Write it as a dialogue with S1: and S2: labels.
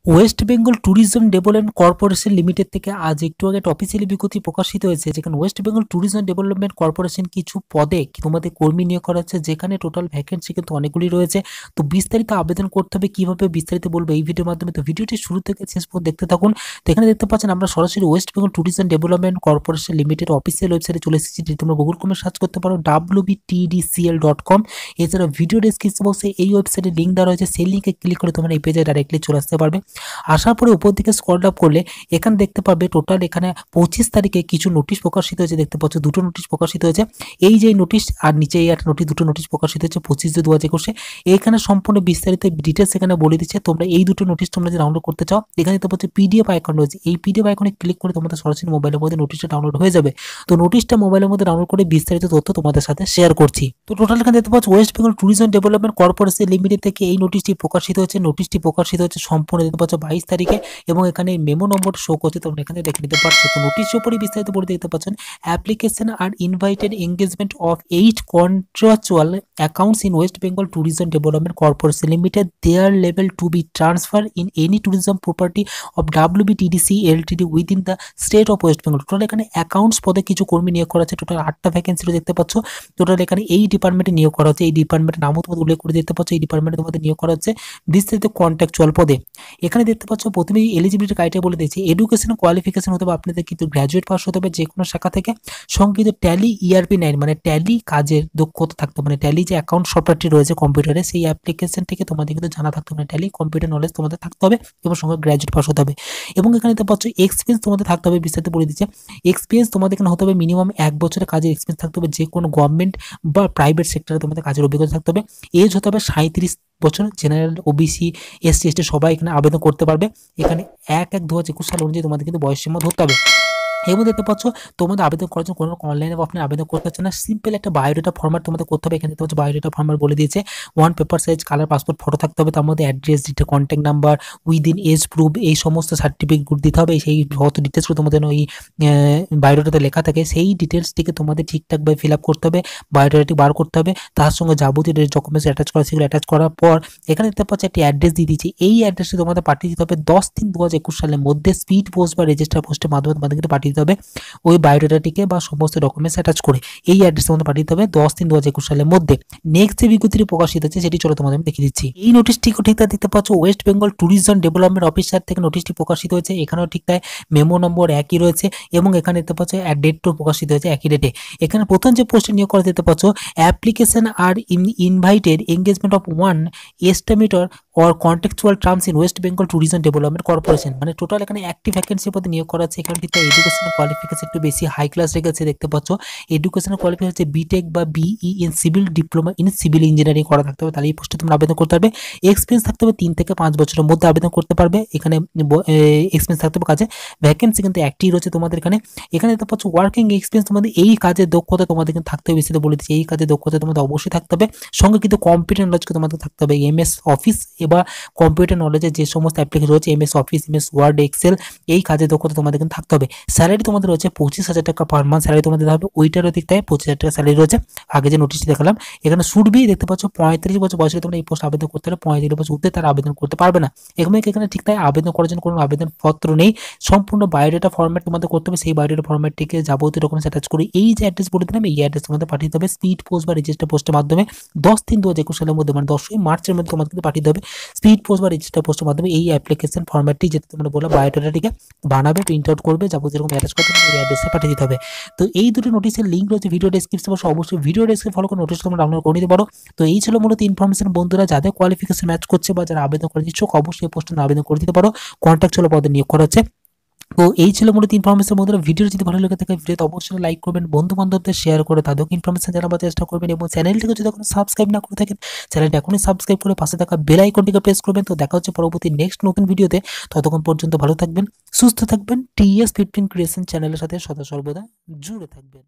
S1: West Bengal Tourism Development Corporation limited থেকে আজ একটু আগে একটা অফিসিয়ালি বিজ্ঞপ্তি প্রকাশিত হয়েছে, যেখানে West Bengal Tourism Development corporation কিছু পদে তোমাদের কর্মী নিয়োগ করা হচ্ছে, যেখানে টোটাল ভ্যাকেন্সি কিন্তু অনেকগুলি রয়েছে। তো বিস্তারিত আবেদন করতে হবে কিভাবে বিস্তারিত বলবো এই ভিডিওর মাধ্যমে। তো ভিডিওটি শুরু থেকে শেষ পর্যন্ত দেখতে থাকুন। তো এখানে দেখতে পাচ্ছেন আমরা সরাসরি West Bengal Tourism Development Corporation limited official ওয়েবসাইটে চলে এসেছি, যেটি তোমরা গুগল ক্রোমে সার্চ করতে পারো wbtdcl.com। এছাড়া ভিডিও ডেসক্রিপশন বক্সে এই ওয়েবসাইটের লিঙ্ক দেওয়া রয়েছে, সেই লিঙ্কে ক্লিক করে তোমরা এই পেজে ডাইরেক্টলি চলে আসতে পারবে। আসার পরে উপর দিকে স্ক্রল আপ করলে এখানে দেখতে পাবে টোটাল এখানে 25 তারিখে কিছু নোটিশ প্রকাশিত হয়েছে। দেখতে পাচ্ছ দুটো নোটিশ প্রকাশিত হয়েছে, এই যে নোটিশ আর নিচে এই একটা নোটিশ, দুটো নোটিশ প্রকাশিত হয়েছে 25/2/2021। এইখানে সম্পূর্ণ বিস্তারিত ডিটেলস এখানে বলে দিচ্ছে। তোমরা এই দুটো নোটিশ তোমরা যে ডাউনলোড করতে চাও, এখানে দেখতে পাচ্ছ পিডিএফ আইকন রয়েছে, এই পিডিএফ আইকনে ক্লিক করে তোমাদের সরাসরি মোবাইলের মধ্যে নোটিশটা ডাউনলোড হয়ে যাবে। তো নোটিশটা মোবাইলের মধ্যে ডাউনলোড করে বিস্তারিত তথ্য তোমাদের সাথে শেয়ার করছি। তো টোটাল এখানে দেখতে পাচ্ছ West Bengal Tourism Development Corporation limited থেকে এই নোটিশটি প্রকাশিত হয়েছে। নোটিশটি প্রকাশিত হচ্ছে সম্পূর্ণ দেখতে পাচ্ছ 22 তারিখে, এবং এখানে মেমো নম্বর শো করছে, তোমরা এখানে দেখে নিতে পারছো। তো নোটিশের উপরে বিস্তারিত বলে দেখতে পাচ্ছেন, application are invited engagement of 8 contractual accounts in West Bengal Tourism Development Corporation Limited their level to be transfer in any tourism property of WBTDC LTD within the state of West Bengal. Total এখানে অ্যাকাউন্টস পদে কিছু কর্মী নিয়োগ করা আছে, টোটাল 8টা ভ্যাকেন্সি দেখতে পাচ্ছ। Total এখানে এই ডিপার্টমেন্টে নিয়োগ করা হচ্ছে, এই ডিপার্টমেন্টের নামও তোমাদের উল্লেখ করে দেখতে পাচ্ছ, এই ডিপার্টমেন্টে তোমাদের নিয়োগ করা হচ্ছে বিস্তারিত কন্ট্রাকচুয়াল পদে। এখানে দেখতে পাচ্ছ প্রথমেই এলিজিবিলিটি ক্রাইটেরিয়া বলে দিয়েছে, এডুকেশন কোয়ালিফিকেশন হতে হবে আপনাদের কিন্তু গ্র্যাজুয়েট পাস হতে হবে যে কোনো শাখা থেকে, সঙ্গে কিন্তু ট্যালি ERP9 মানে ট্যালি কাজের দক্ষতা থাকতে হবে, মানে ট্যালি যে অ্যাকাউন্ট সফটওয়্যারটি রয়েছে কম্পিউটারে সেই অ্যাপ্লিকেশন থেকে তোমাদের কিন্তু জানা থাকতে হবে, ট্যালি কম্পিউটার নলেজ তোমাদের থাকতে হবে এবং সঙ্গে গ্র্যাজুয়েট পাস হতে হবে। এবং এখানে দেখতে পাচ্ছ এক্সপিরিয়েন্স তোমাদের থাকতে হবে, বিস্তারিত বলে দিচ্ছে। এক্সপিরিয়েন্স তোমাদের এখানে হতে হবে মিনিমাম 1 বছরের কাজের এক্সপিরিয়েন্স থাকতে হবে, যে কোনো গভর্নমেন্ট বা প্রাইভেট সেক্টরে তোমাদের কাজের অভিজ্ঞতা থাকতে হবে। এজ হতে হবে 37 বছর। জেনারেল OBC SC ST সবাই এখানে আবেদন করতে পারবে। এখানে 1/1/2021 সাল অনুযায়ী তোমাদের কিন্তু বয়সসীমা ধরতে হবে। এবং দেখতে পাচ্ছ তোমাদের আবেদন করার জন্য কোনো অনলাইনে বা অফলাইনে আবেদন করতে হচ্ছে না, সিম্পল একটা বায়োডাটা ফরম্যাট তোমাদের করতে হবে। এখানে দেখতে পাচ্ছ বায়োডাটা ফরম্যাট বলে দিয়েছে, 1 paper size colour passport photo থাকতে হবে, তার মধ্যে address detail contact number within age proof এই সমস্ত সার্টিফিকেট দিতে হবে। সেই যত ডিটেলসগুলো তোমাদের ওই বায়োডাটাতে লেখা থাকে সেই ডিটেলসটিকে তোমাদের ঠিকঠাকভাবে ফিল আপ করতে হবে, বায়োডাটাটি বার করতে হবে, তার সঙ্গে যাবতীয় ডকুমেন্টস অ্যাটাচ করা সেগুলো অ্যাটাচ করার পর এখানে দেখতে পাচ্ছ একটি অ্যাড্রেস দিয়ে দিয়েছি, এই অ্যাড্রেসটি তোমাদের পাঠিয়ে দিতে হবে 10/3/2021 সালের মধ্যে স্পিড পোস্ট বা রেজিস্টার পোস্টের মাধ্যমে তোমাদের কিন্তু পাঠিয়ে দিতে হবে ওই বায়োডাটাটিকে বা সমস্ত ডকুমেন্টস অ্যাটাচ করে। এই অ্যাড্রেসের মধ্যে পাঠিয়ে দিতে হবে 10/3/2021 সালের মধ্যে। নেক্সট যে বিজ্ঞপ্তিটি প্রকাশিত হচ্ছে সেটি চলো তোমাদের আমি দেখিয়ে দিচ্ছি। এই নোটিশটি ঠিক দেখতে পাচ্ছ West Bengal Tourism development officer থেকে নোটিশটি প্রকাশিত হয়েছে। এখানেও ঠিক তাই মেমো নম্বর একই রয়েছে, এবং এখানে দেখতে পাচ্ছ ডেটও প্রকাশিত হয়েছে একই ডেটে। এখানে প্রথম যে পোস্টে নিয়োগ করা দেখতে পাচ্ছ, application are invited engagement of 1 estimator or contractual terms in West Bengal Tourism Development Corporation. মানে টোটাল এখানে একটি ভ্যাকেন্সি পদে নিয়োগ করা আছে। এখানে ঠিক এডুকেশন কোয়ালিফিকেশন একটু বেশি হাই ক্লাস রেখেছে, দেখতে পাচ্ছ এডুকেশনাল কোয়ালিফিকেশন হচ্ছে বিটেক বা BE in civil diploma in civil engineering করা থাকতে হবে, তাহলে এই পোস্টে তোমরা আবেদন করতে পারবে। এক্সপিরিয়েন্স থাকতে হবে 3 থেকে 5 বছরের মধ্যে আবেদন করতে পারবে। এখানে এক্সপিরিয়েন্স থাকতে হবে কাজে, ভ্যাকেন্সি কিন্তু একটি রয়েছে তোমাদের এখানে। এখানে দেখতে পাচ্ছ ওয়ার্কিং এক্সপিরিয়েন্স তোমাদের এই কাজের দক্ষতা তোমাদের কিন্তু থাকতে হবে, বেশি বলে দিচ্ছি এই কাজের দক্ষতা তোমাদের অবশ্যই থাকতে হবে, সঙ্গে কিন্তু কম্পিউটার নলেজকে তোমাদের থাকতে হবে, MS অফিস এবার কম্পিউটার নলেজের যে সমস্ত অ্যাপ্লিকেশন রয়েছে MS Office MS Word Excel এই কাজের দক্ষতা তোমাদের কিন্তু থাকতে হবে। স্যালারি তোমাদের রয়েছে 25,000 টাকা পার মান্থ স্যালারি তোমাদের হবে, ওইটারও দিক থেকে 25,000 টাকা স্যালারি রয়েছে। আগে যে নোটিশটি দেখালাম এখানে শুডবি দেখতে পাচ্ছ 35 বছর বয়সে তোমরা এই পোস্ট আবেদন করতে পারবে, 35 বছর উঠতে তারা আবেদন করতে পারবে না। এখানে ঠিক তাই আবেদন করার জন্য কোনো আবেদনপত্র নেই, সম্পূর্ণ বায়োডাটা ফরম্যাট তোমাদের করতে হবে। সেই বায়োডাটা ফরম্যাটটিকে যাবতীয় ডকুমেন্টস অ্যাটাচ করে এই যে অ্যাড্রেস বলে দিলাম এই অ্যাড্রেস তোমাদের পাঠিয়ে দিতে হবে স্পিড পোস্ট বা রেজিস্টার পোস্টের মাধ্যমে 10/3/2021 সালের মধ্যে, মানে 10ই মার্চের মধ্যে তোমাদের কিন্তু পাঠিয়ে দেবে স্পিড পোস্ট বা রেজিস্টার পোস্টের মাধ্যমে এই অ্যাপ্লিকেশন ফরম্যাটটি, যেটা তোমরা বলো বায়োডাটাটিকে বানাবে, প্রিন্ট আউট করবে, যাবতীয় এরকম অ্যাটাচ করতে এই অ্যাড্রেসে পাঠিয়ে দিতে হবে। তো এই দুটো নোটিশের লিঙ্ক রয়েছে ভিডিও ডেসক্রিপশনে, অবশ্যই ভিডিও ডেসক্রিপশন ফলো করে নোটিশ তোমরা ডাউনলোড করে নিতে পারো। তো এই ছিল মূলত ইনফরমেশন, বন্ধুরা যাদের কোয়ালিফিকেশন ম্যাচ করছে বা যারা আবেদন করে ইচ্ছুক অবশ্যই এই পোস্টে আবেদন করে দিতে পারো, কন্ট্রাকচুয়াল পদে নিয়োগ করা হচ্ছে। তো এই ছিল মূলত ইনফরমেশন, বন্ধুরা ভিডিও যদি ভালো লেগে থাকে ভিডিওতে অবশ্যই লাইক করবেন, বন্ধু বান্ধবদের শেয়ার করে তাদেরকে ইনফরমেশন জানাবার চেষ্টা করবেন, এবং চ্যানেলটিকে যদি এখনো সাবস্ক্রাইব না করে থাকেন চ্যানেলটি এখনই সাবস্ক্রাইব করে পাশে থাকা বেল আইকনটিকে প্রেস করবেন। তো দেখা হচ্ছে পরবর্তী নেক্সট নতুন ভিডিওতে, ততক্ষণ পর্যন্ত ভালো থাকবেন, সুস্থ থাকবেন, TS15 ক্রিয়েশন চ্যানেলের সাথে সদা সর্বদা জুড়ে থাকবেন।